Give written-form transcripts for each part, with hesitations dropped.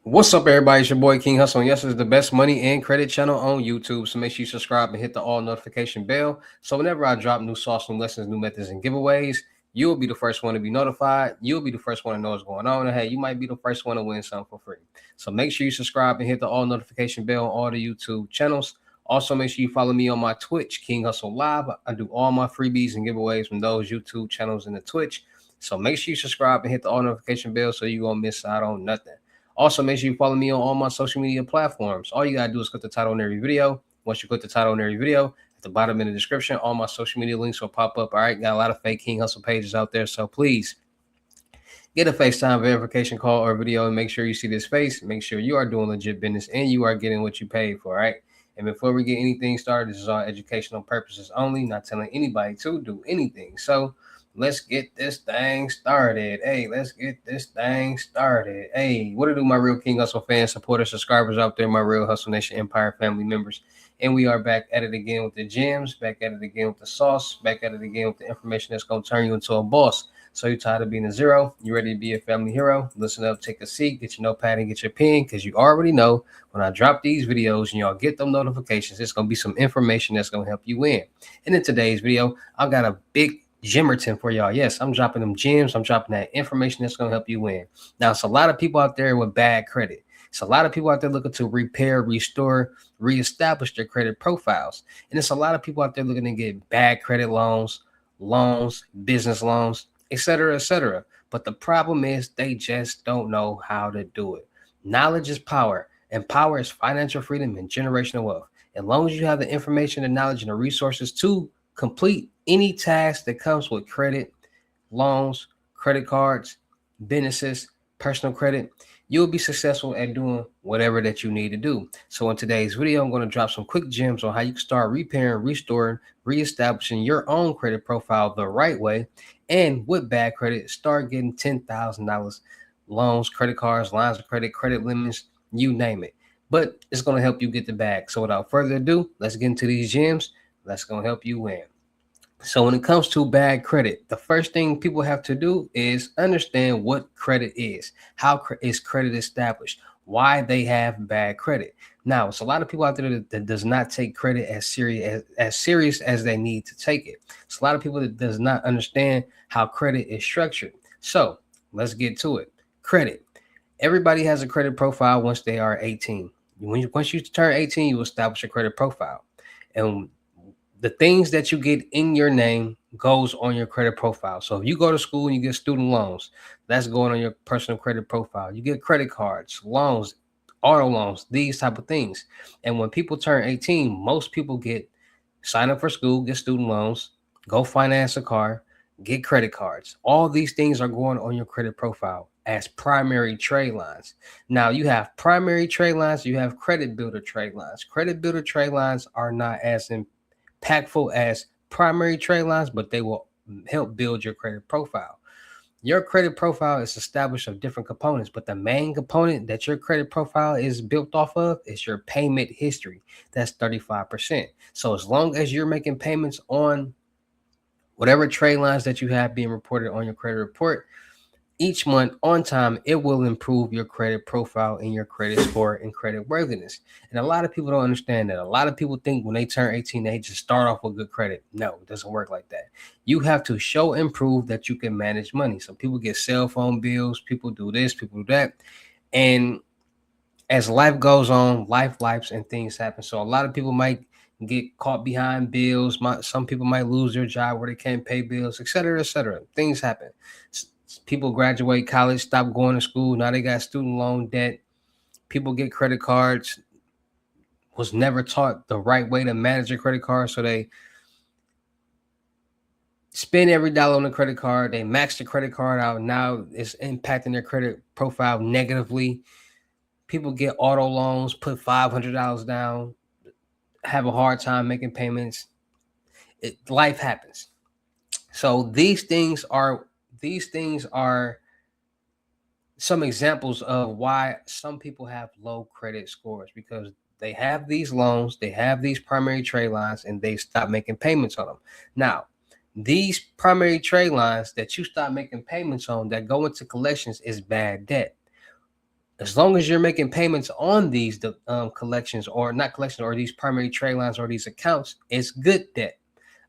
What's up, everybody? It's your boy King Hussle. And yes, it's the best money and credit channel on YouTube. So make sure you subscribe and hit the all notification bell. So whenever I drop new sauce, new lessons, new methods, and giveaways, you'll be the first one to be notified. You'll be the first one to know what's going on. And hey, you might be the first one to win something for free. So make sure you subscribe and hit the all notification bell on all the YouTube channels. Also, make sure you follow me on my Twitch, King Hussle Live. I do all my freebies and giveaways from those YouTube channels and the Twitch. So make sure you subscribe and hit the all notification bell so you won't miss out on nothing. Also, make sure you follow me on all my social media platforms. All you gotta do is click the title on every video. Once you click the title on every video, at the bottom in the description, all my social media links will pop up. All right, got a lot of fake King Hustle pages out there, so please get a FaceTime verification call or video and make sure you see this face. Make sure you are doing legit business and you are getting what you paid for. All right. And before we get anything started, this is all educational purposes only, not telling anybody to do anything. So let's get this thing started. Hey, let's get this thing started. Hey, what to do, my real King Hustle fans, supporters, subscribers out there, my real Hustle Nation Empire family members. And we are back at it again with the gems, back at it again with the sauce, back at it again with the information that's going to turn you into a boss. So you're tired of being a zero? You ready to be a family hero? Listen up, take a seat, get your notepad and get your pen, because you already know when I drop these videos and y'all get them notifications, it's going to be some information that's going to help you win. And in today's video, I got a big Jimmerton for y'all. Yes, I'm dropping them gems. I'm dropping that information that's going to help you win. Now, it's a lot of people out there with bad credit. It's a lot of people out there looking to repair, restore, reestablish their credit profiles. And it's a lot of people out there looking to get bad credit loans, business loans, etc., etc. But the problem is they just don't know how to do it. Knowledge is power, and power is financial freedom and generational wealth. As long as you have the information, the knowledge, and the resources to complete any task that comes with credit, loans, credit cards, businesses, personal credit, you'll be successful at doing whatever that you need to do. So in today's video, I'm going to drop some quick gems on how you can start repairing, restoring, reestablishing your own credit profile the right way. And with bad credit, start getting $10,000 loans, credit cards, lines of credit, credit limits, you name it. But it's going to help you get the bag. So without further ado, let's get into these gems. That's going to help you win. So when it comes to bad credit, the first thing people have to do is understand what credit is. How is credit established? Why they have bad credit. Now, it's a lot of people out there that does not take credit as serious as they need to take it. It's a lot of people that does not understand how credit is structured. So let's get to it. Credit. Everybody has a credit profile once they are 18. Once you turn 18, you establish a credit profile. And the things that you get in your name goes on your credit profile. So if you go to school and you get student loans, that's going on your personal credit profile. You get credit cards, loans, auto loans, these type of things. And when people turn 18, most people sign up for school, get student loans, go finance a car, get credit cards. All these things are going on your credit profile as primary trade lines. Now you have primary trade lines, you have credit builder trade lines. Credit builder trade lines are not as impactful as primary trade lines, but they will help build your credit profile. Your credit profile is established of different components, but the main component that your credit profile is built off of is your payment history. That's 35%. So as long as you're making payments on whatever trade lines that you have being reported on your credit report each month on time, it will improve your credit profile and your credit score and credit worthiness. And a lot of people don't understand that. A lot of people think when they turn 18, they just start off with good credit. No, it doesn't work like that. You have to show and prove that you can manage money. So people get cell phone bills, people do this, people do that. And as life goes on, lives and things happen. So a lot of people might get caught behind bills. Some people might lose their job where they can't pay bills, etc., etc. Things happen. People graduate college, stop going to school. Now they got student loan debt. People get credit cards. Was never taught the right way to manage a credit card, so they spend every dollar on the credit card. They max the credit card out. Now it's impacting their credit profile negatively. People get auto loans, put $500 down, have a hard time making payments. Life happens. So these things are some examples of why some people have low credit scores, because they have these loans, they have these primary trade lines, and they stop making payments on them. Now, these primary trade lines that you stop making payments on that go into collections is bad debt. As long as you're making payments on these collections, or not collections, or these primary trade lines or these accounts, it's good debt.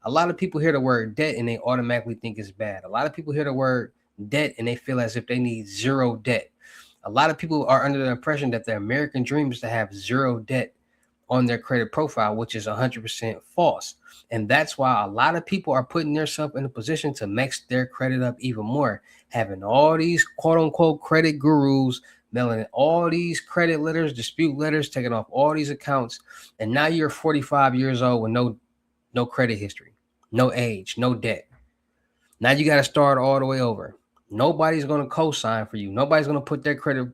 A lot of people hear the word debt and they automatically think it's bad. A lot of people hear the word debt and they feel as if they need zero debt. A lot of people are under the impression that the American dream is to have zero debt on their credit profile, which is 100% false. And that's why a lot of people are putting themselves in a position to mix their credit up even more, having all these quote unquote credit gurus mailing all these credit letters, dispute letters, taking off all these accounts. And now you're 45 years old with no credit history, no age, no debt. Now you got to start all the way over. Nobody's going to co-sign for you. Nobody's going to put their credit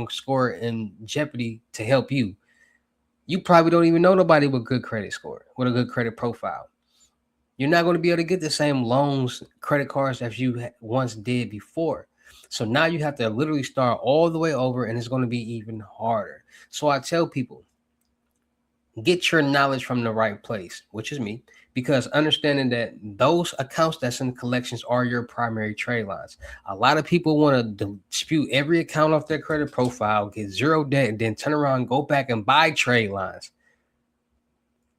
score in jeopardy to help you. You probably don't even know nobody with good credit score, with a good credit profile. You're not going to be able to get the same loans, credit cards as you once did before. So now you have to literally start all the way over, and it's going to be even harder. So I tell people, get your knowledge from the right place, which is me, because understanding that those accounts that's in collections are your primary trade lines. A lot of people want to dispute every account off their credit profile, get zero debt, and then turn around and go back and buy trade lines,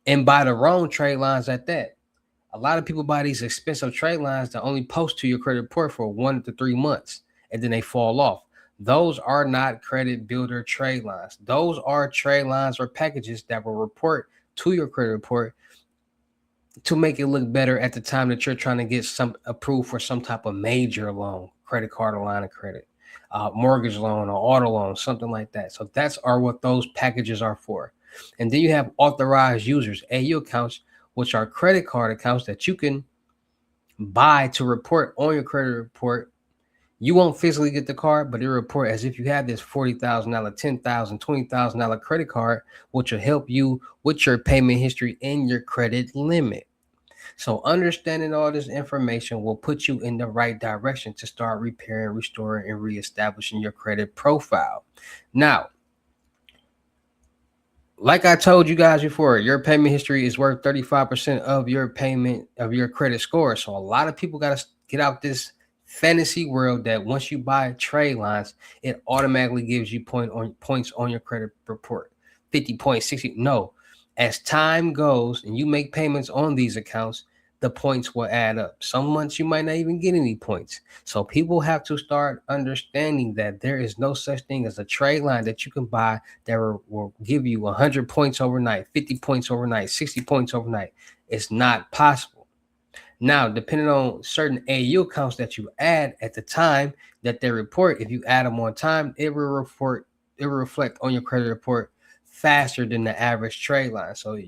and buy the wrong trade lines at that. A lot of people buy these expensive trade lines that only post to your credit report for 1 to 3 months, and then they fall off. Those are not credit builder trade lines. Those are trade lines or packages that will report to your credit report to make it look better at the time that you're trying to get some approved for some type of major loan, credit card or line of credit, mortgage loan or auto loan, something like that. So that's what those packages are for. And then you have authorized users, AU accounts, which are credit card accounts that you can buy to report on your credit report. You won't physically get the card, but it will report as if you have this $40,000, $10,000, $20,000 credit card, which will help you with your payment history and your credit limit. So understanding all this information will put you in the right direction to start repairing, restoring, and reestablishing your credit profile. Now, like I told you guys before, your payment history is worth 35% of your payment of your credit score. So a lot of people got to get out this fantasy world that once you buy trade lines, it automatically gives you points on your credit report. 50 points, 60. No. As time goes and you make payments on these accounts, the points will add up. Some months you might not even get any points. So people have to start understanding that there is no such thing as a trade line that you can buy that will give you 100 points overnight, 50 points overnight, 60 points overnight. It's not possible. Now, depending on certain AU accounts that you add at the time that they report, if you add them on time, it will reflect on your credit report faster than the average trade line. So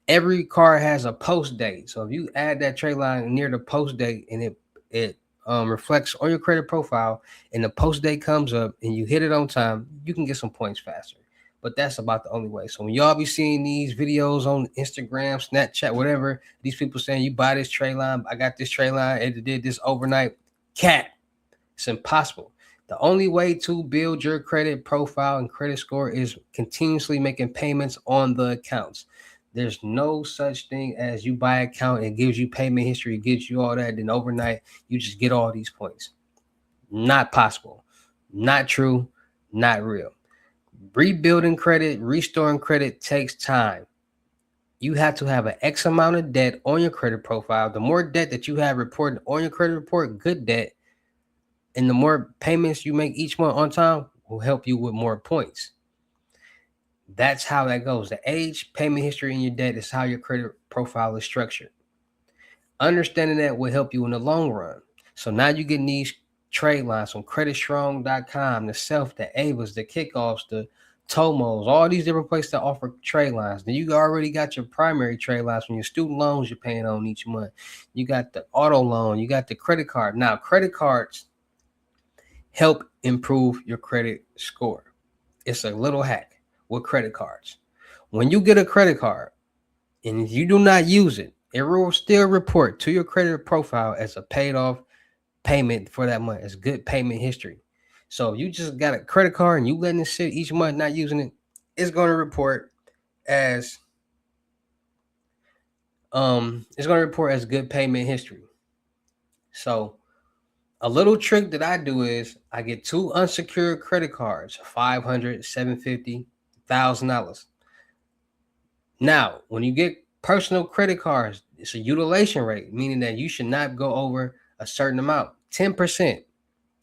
every card has a post date. So if you add that trade line near the post date and it reflects on your credit profile and the post date comes up and you hit it on time, you can get some points faster. But that's about the only way. So when y'all be seeing these videos on Instagram, Snapchat, whatever, these people saying you buy this trade line, I got this trade line, it did this overnight. Cat, it's impossible. The only way to build your credit profile and credit score is continuously making payments on the accounts. There's no such thing as you buy an account, it gives you payment history, it gives you all that, then overnight you just get all these points. Not possible. Not true. Not real. Rebuilding credit, restoring credit takes time. You have to have an X amount of debt on your credit profile. The more debt that you have reported on your credit report, good debt, and the more payments you make each month on time will help you with more points. That's how that goes. The age, payment history, and your debt is how your credit profile is structured. Understanding that will help you in the long run. So now you get these trade lines from creditstrong.com, the Self, the Avas, the Kickoffs, the Tomos, all these different places that offer trade lines. Then you already got your primary trade lines from your student loans you're paying on each month. You got the auto loan, you got the credit card. Now, credit cards help improve your credit score. It's a little hack with credit cards. When you get a credit card and if you do not use it, it will still report to your credit profile as a paid off payment for that month. It's good payment history. So if you just got a credit card and you letting it sit each month not using it, it's going to report as good payment history. So A little trick that I do is I get 2 unsecured credit cards, 500, 750, $1,000. Now, when you get personal credit cards, it's a utilization rate, meaning that you should not go over a certain amount, 10%.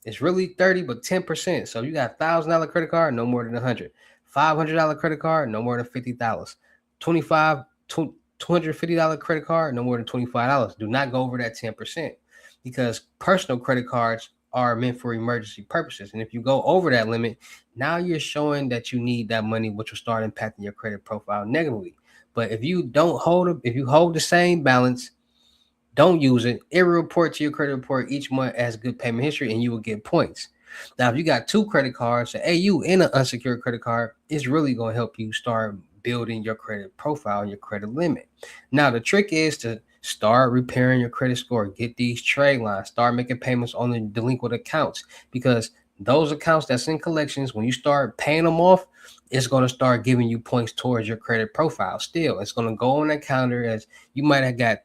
It's really 30, but 10%. So you got $1,000 credit card, no more than 100. $500 credit card, no more than $50. 25, $250 credit card, no more than $25. Do not go over that 10% because personal credit cards are meant for emergency purposes. And if you go over that limit, now you're showing that you need that money, which will start impacting your credit profile negatively. But if you don't hold it, if you hold the same balance, don't use it. It will report to your credit report each month as good payment history, and you will get points. Now, if you got 2 credit cards, hey, you in an unsecured credit card, it's really going to help you start building your credit profile and your credit limit. Now, the trick is to start repairing your credit score. Get these trade lines. Start making payments on the delinquent accounts, because those accounts that's in collections, when you start paying them off, it's going to start giving you points towards your credit profile. Still, it's going to go on that counter as you might have got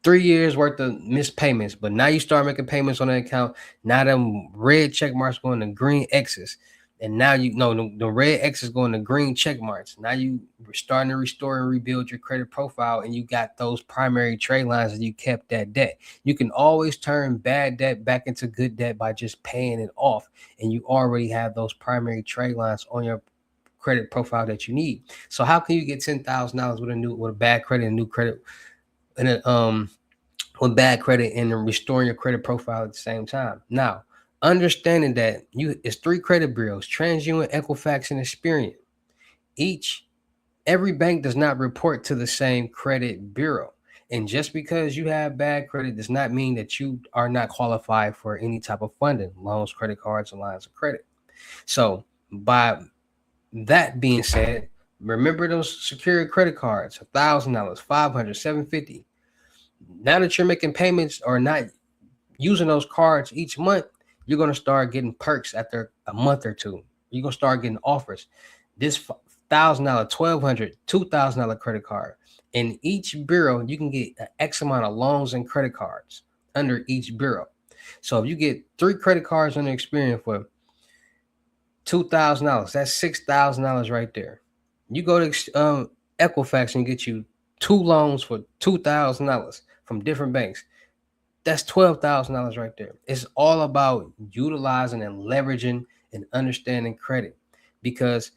3 years worth of missed payments, but now you start making payments on that account. Now them red check marks going to green X's, and now you know the red X's going to green check marks. Now you starting to restore and rebuild your credit profile, and you got those primary trade lines that you kept that debt. You can always turn bad debt back into good debt by just paying it off, and you already have those primary trade lines on your credit profile that you need. So how can you get $10,000 with a bad credit and new credit and with bad credit and restoring your credit profile at the same time? Now, understanding that it's 3 credit bureaus: TransUnion, Equifax, and Experian. Every bank does not report to the same credit bureau. And just because you have bad credit does not mean that you are not qualified for any type of funding, loans, credit cards, and lines of credit. So by that being said, remember those secured credit cards, $1,000, 500, 750. Now that you're making payments or not using those cards each month, you're going to start getting perks after a month or two. You're going to start getting offers. This $1,000, $1,200, $2,000 credit card. In each bureau, you can get an X amount of loans and credit cards under each bureau. So if you get 3 credit cards under Experian for $2,000, that's $6,000 right there. You go to Equifax and get you 2 loans for $2,000 from different banks. That's $12,000 right there. It's all about utilizing and leveraging and understanding credit, because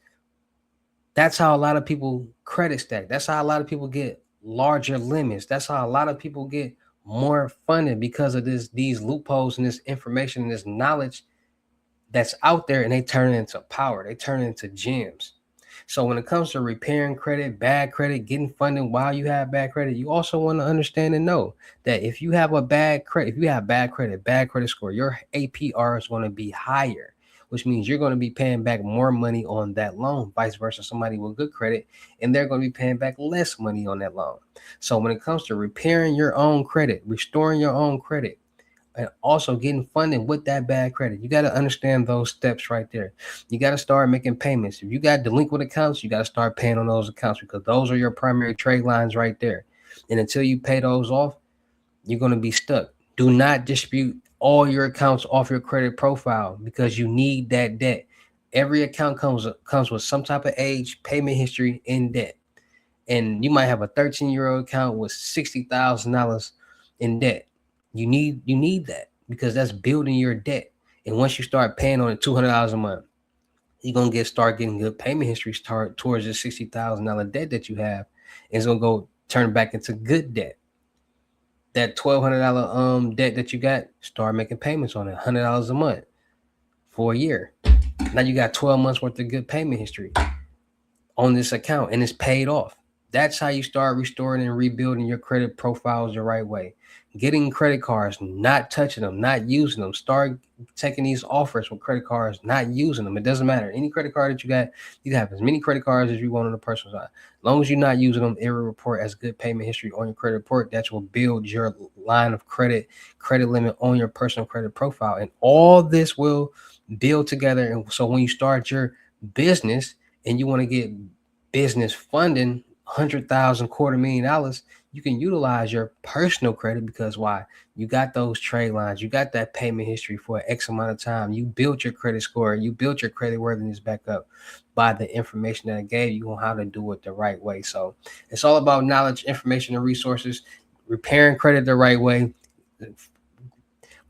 that's how a lot of people credit stack. That's how a lot of people get larger limits. That's how a lot of people get more funding, because of these loopholes and this information and this knowledge that's out there, and they turn it into power. They turn it into gems. So when it comes to repairing credit, bad credit, getting funding while you have bad credit, you also want to understand and know that if you have bad credit score, your APR is going to be higher, which means you're going to be paying back more money on that loan. Vice versa, somebody with good credit, and they're going to be paying back less money on that loan. So when it comes to repairing your own credit, restoring your own credit, and also getting funding with that bad credit, you got to understand those steps right there. You got to start making payments. If you got delinquent accounts, you got to start paying on those accounts, because those are your primary trade lines right there. And until you pay those off, you're going to be stuck. Do not dispute all your accounts off your credit profile, because you need that debt. Every account comes with some type of age, payment history, and debt. And you might have a 13-year-old account with $60,000 in debt. You need that, because that's building your debt. And once you start paying on it $200 a month, you're gonna start getting good payment history towards the $60,000 debt that you have. And it's gonna go turn back into good debt. That $1,200 debt that you got, start making payments on it, $100 a month for a year. Now you got 12 months worth of good payment history on this account, and it's paid off. That's how you start restoring and rebuilding your credit profiles the right way. Getting credit cards, not touching them, not using them. Start taking these offers with credit cards, not using them. It doesn't matter. Any credit card that you got, you can have as many credit cards as you want on the personal side. As long as you're not using them, it will report as good payment history on your credit report. That will build your line of credit limit on your personal credit profile. And all this will build together. And so when you start your business and you want to get business funding $100,000, $250,000, you can utilize your personal credit because why? You got those trade lines, you got that payment history for X amount of time. You built your credit score, you built your credit worthiness back up by the information that I gave you on how to do it the right way. So it's all about knowledge, information, and resources, repairing credit the right way,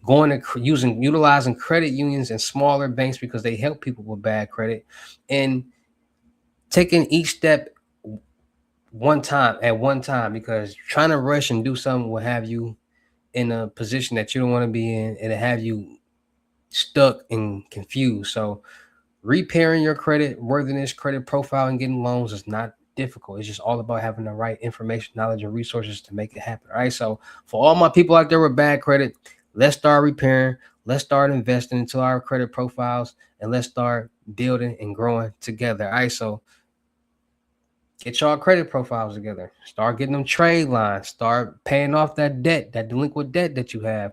going to utilizing credit unions and smaller banks because they help people with bad credit, and taking each step one time, because trying to rush and do something will have you in a position that you don't want to be in, and it have you stuck and confused. So repairing your credit worthiness, credit profile, and getting loans is not difficult. It's just all about having the right information, knowledge, and resources to make it happen. All right. So for all my people out there with bad credit, let's start repairing. Let's start investing into our credit profiles, and let's start building and growing together. All right. So get y'all credit profiles together. Start getting them trade lines. Start paying off that debt, that delinquent debt that you have.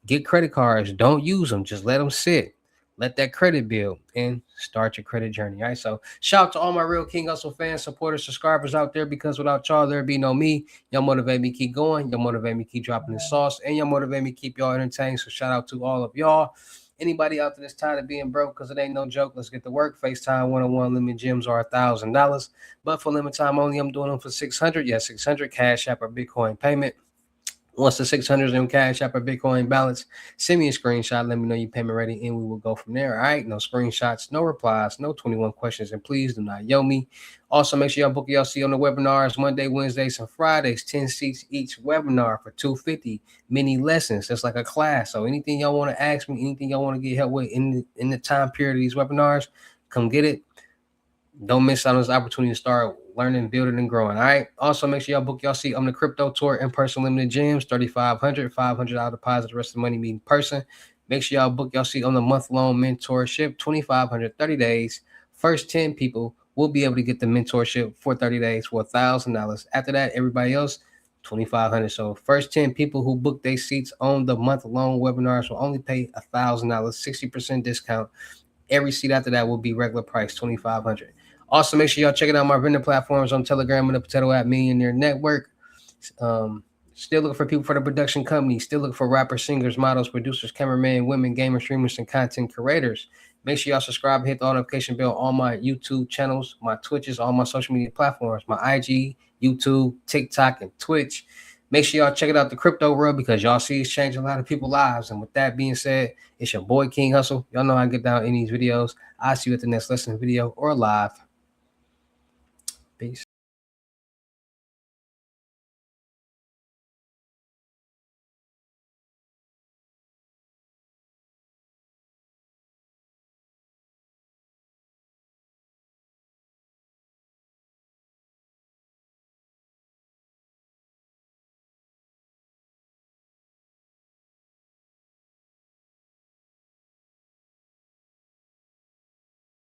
Get credit cards. Don't use them. Just let them sit. Let that credit build and start your credit journey. All right. So shout out to all my real King Hustle fans, supporters, subscribers out there, because without y'all, there'd be no me. Y'all motivate me keep going. Y'all motivate me keep dropping the sauce. And y'all motivate me keep y'all entertained. So shout out to all of y'all. Anybody out there that's tired of being broke, because it ain't no joke, let's get to work. FaceTime one-on-one limit gems are $1,000. But for limit time only, I'm doing them for 600. Yeah, 600 Cash App or Bitcoin payment. Once the 600 in Cash App or Bitcoin balance, send me a screenshot. Let me know your payment ready, and we will go from there. All right. No screenshots, no replies, no 21 questions, and please do not yo me. Also, make sure y'all book y'all see on the webinars Monday, Wednesdays, and Fridays. 10 seats each webinar for $250. Mini lessons. That's like a class. So anything y'all want to ask me, anything y'all want to get help with in the time period of these webinars, come get it. Don't miss out on this opportunity to start learning, building, and growing. All right. Also, make sure y'all book y'all seat on the crypto tour in person limited gyms, $3,500 deposit, the rest of the money meeting person. Make sure y'all book y'all seat on the month-long mentorship, $2,500, 30 days. First 10 people will be able to get the mentorship for 30 days for $1,000. After that, everybody else, $2,500. So first 10 people who book their seats on the month-long webinars will only pay $1,000, 60% discount. Every seat after that will be regular price, $2,500. Also, make sure y'all checking out my vendor platforms on Telegram and the Potato App Millionaire Network. Still looking for people for the production company. Still looking for rappers, singers, models, producers, cameramen, women, gamers, streamers, and content creators. Make sure y'all subscribe and hit the notification bell on my YouTube channels, my Twitches, all my social media platforms, my IG, YouTube, TikTok, and Twitch. Make sure y'all check it out, the crypto world, because y'all see it's changing a lot of people's lives. And with that being said, it's your boy King Hustle. Y'all know how I get down in these videos. I'll see you at the next lesson video or live. Peace.